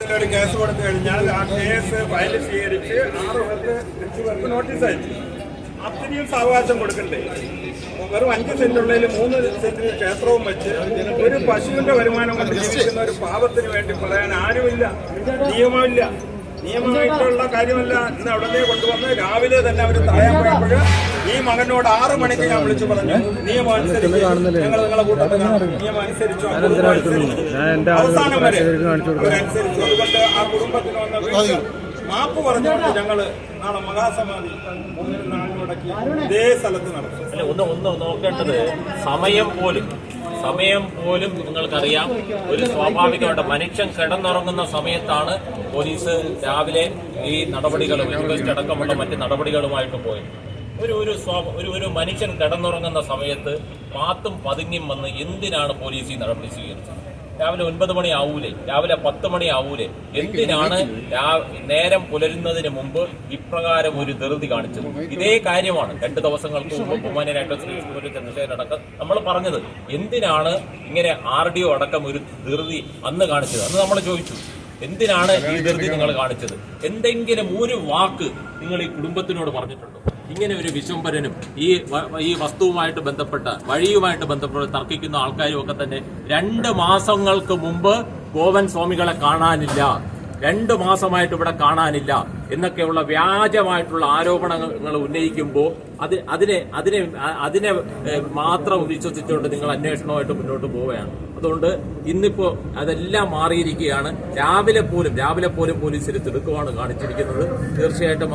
ഒരു കേസ് കൊടുത്തു കഴിഞ്ഞാൽ ആ കേസ് ഫയൽ സ്വീകരിച്ച് 6 പേർക്ക് നോട്ടീസ് അയച്ചു. അത്രയും സാവകാശം കൊടുക്കണ്ടേ? വെറും 5 സെന്റുള്ളതിൽ 3 സെന്റിന് ക്ഷേത്രവും വെച്ച് ഒരു പശുവിന്റെ വരുമാനം കൊണ്ട് ജീവിക്കുന്ന ഒരു പാവത്തിന് വേണ്ടി പറയാൻ ആരുമില്ല, നിയമമില്ല. നിയമമായിട്ടുള്ള കാര്യമല്ല. ഇന്ന് അവിടെ കൊണ്ടുവന്ന് രാവിലെ തന്നെ അവർ തടയാൻ പോയപ്പോൾ ഈ മകനോട് 6 മണിക്ക് ഞാൻ വിളിച്ചു പറഞ്ഞു, നിയമം അനുസരിച്ച് ഞങ്ങൾ നിങ്ങളെ കൂട്ടത്തിൽ നിയമം അനുസരിച്ചു. അവസാനം വരെ അവരനുസരിച്ചു. അതുകൊണ്ട് ആ കുടുംബത്തിന് വന്ന മാപ്പ് പറഞ്ഞുകൊണ്ട് ഞങ്ങള് നാളെ മഹാസമാധി മുടക്കി ഇതേ സ്ഥലത്ത് നടത്തും. ഒന്ന് നോക്കേണ്ടത് സമയം പോലും നിങ്ങൾക്കറിയാം. ഒരു സ്വാഭാവികമായിട്ട് മനുഷ്യൻ കിടന്നുറങ്ങുന്ന സമയത്താണ് പോലീസ് രാവിലെ ഈ നടപടികളും ഇൻക്വസ്റ്റ് അടക്കമുള്ള മറ്റ് നടപടികളുമായിട്ട് പോയത്. ഒരു മനുഷ്യൻ കിടന്നുറങ്ങുന്ന സമയത്ത് പാത്തും പതുങ്ങിയും വന്ന് എന്തിനാണ് പോലീസ് ഈ നടപടി സ്വീകരിച്ചത്? രാവിലെ 9 മണി ആവൂലേ, രാവിലെ 10 മണി ആവൂലേ? എന്തിനാണ് നേരം പുലരുന്നതിന് മുമ്പ് ഇപ്രകാരം ഒരു ധൃതി കാണിച്ചത്? ഇതേ കാര്യമാണ് 2 ദിവസങ്ങൾക്ക് മുമ്പ് ബഹുമാന്യനായിട്ട് ശ്രീ ചന്ദ്രശേഖരൻ നമ്മൾ പറഞ്ഞത്. എന്തിനാണ് ഇങ്ങനെ RDO അടക്കം ഒരു ധൃതി അന്ന് കാണിച്ചത്? അന്ന് നമ്മൾ ചോദിച്ചു, എന്തിനാണ് ഈ ധൃതി നിങ്ങൾ കാണിച്ചത്? എന്തെങ്കിലും ഒരു വാക്ക് നിങ്ങൾ ഈ കുടുംബത്തിനോട് പറഞ്ഞിട്ടുണ്ടോ? ഇങ്ങനെ ഒരു വിശ്വംഭരനും ഈ വസ്തുവുമായിട്ട് ബന്ധപ്പെട്ട വഴിയുമായിട്ട് ബന്ധപ്പെട്ട് തർക്കിക്കുന്ന ആൾക്കാരും ഒക്കെ തന്നെ 2 മാസങ്ങൾക്ക് മുമ്പ് ഗോവൻ സ്വാമികളെ കാണാനില്ല, 2 മാസമായിട്ട് ഇവിടെ കാണാനില്ല എന്നൊക്കെയുള്ള വ്യാജമായിട്ടുള്ള ആരോപണങ്ങൾ ഉന്നയിക്കുമ്പോൾ അതിനെ മാത്രം വിശ്വസിച്ചുകൊണ്ട് നിങ്ങൾ അന്വേഷണമായിട്ട് മുന്നോട്ട് പോവുകയാണ്. അതുകൊണ്ട് ഇന്നിപ്പോ അതെല്ലാം മാറിയിരിക്കുകയാണ്. രാവിലെ പോലും പോലീസിൽ തിടുക്കമാണ് കാണിച്ചിരിക്കുന്നത്. തീർച്ചയായിട്ടും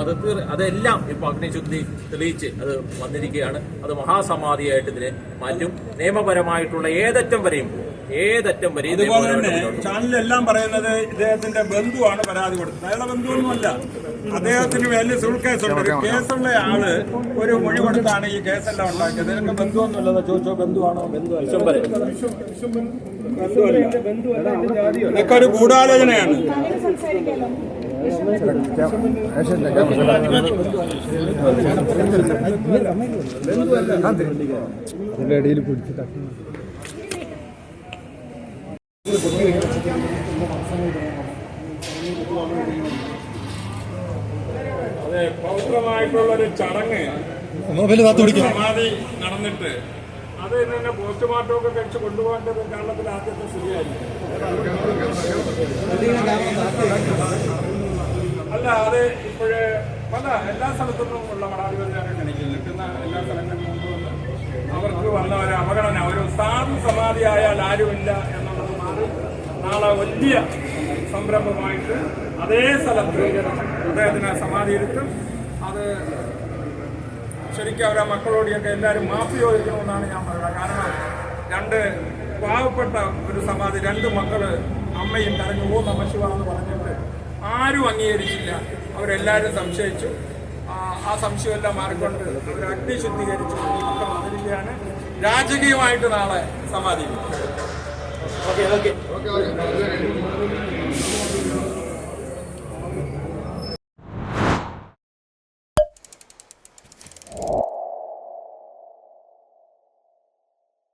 അതെല്ലാം ഇപ്പൊ അഗ്നിശുദ്ധി തെളിയിച്ച് അത് വന്നിരിക്കുകയാണ്. അത് മഹാസമാധിയായിട്ട് ഇതിനെ മാറ്റും. നിയമപരമായിട്ടുള്ള ഏതറ്റം വരെയും ഇതുപോലെ തന്നെ ചാനലിലെല്ലാം പറയുന്നത് ഇദ്ദേഹത്തിന്റെ ബന്ധുവാണ് പരാതി കൊടുത്തത്. അയാളുടെ ബന്ധുവൊന്നുമല്ല. അദ്ദേഹത്തിന് വലിയ സിവിൽ കേസുണ്ട്. കേസുള്ള ആള് ഒരു മൊഴി കൊടുത്താണ് ഈ കേസെല്ലാം ഉണ്ടാക്കിയത്. ഇതിനൊക്കെ ബന്ധുവൊന്നുമല്ല. ചോദിച്ചോ, ബന്ധുവാണോ? ഇതൊക്കെ ഒരു ഗൂഢാലോചനയാണ്. ഇടയിൽ പിടിച്ചിട്ട് അതെ, പൗത്രമായിട്ടുള്ളൊരു ചടങ്ങ് സമാധി നടന്നിട്ട് അത് തന്നെ പോസ്റ്റ്മോർട്ടം ഒക്കെ കഴിച്ച് കൊണ്ടുപോകേണ്ടത് കേരളത്തിൽ ആദ്യത്തെ സ്ഥിതിയായിരുന്നു. അല്ല, അത് ഇപ്പോഴേ എല്ലാ സ്ഥലത്തുനിന്നും ഉള്ള മഠാധിപതിയാണ് ക്ഷണിക്കുന്നത്. നിൽക്കുന്ന എല്ലാ സ്ഥലങ്ങളിലും അവർക്ക് വന്ന ഒരു അവഗണന, ഒരു സാധു സമാധിയായാൽ ആരുമില്ല എന്നുള്ളത് മാറി നാളെ വലിയ സംരംഭമായിട്ട് അതേ സ്ഥലത്ത് അദ്ദേഹത്തിന് സമാധി ഇരുത്തും. അത് ശരിക്കും അവരെ മക്കളോടെയൊക്കെ എല്ലാവരും മാപ്പ് ചോദിക്കണമെന്നാണ് ഞാൻ പറയുന്നത്. കാരണം 2 പാവപ്പെട്ട ഒരു സമാധി, 2 മക്കള് അമ്മയും കരഞ്ഞു ഓ നമശിവാന്ന് പറഞ്ഞിട്ട് ആരും അംഗീകരിച്ചില്ല. അവരെല്ലാവരും സംശയിച്ചു. ആ സംശയമെല്ലാം മാറിക്കൊണ്ട് അവർ അഗ്നി ശുദ്ധീകരിച്ചു മക്കൾ വന്നിരിക്കുകയാണ്. രാജകീയമായിട്ട് നാളെ സമാധി.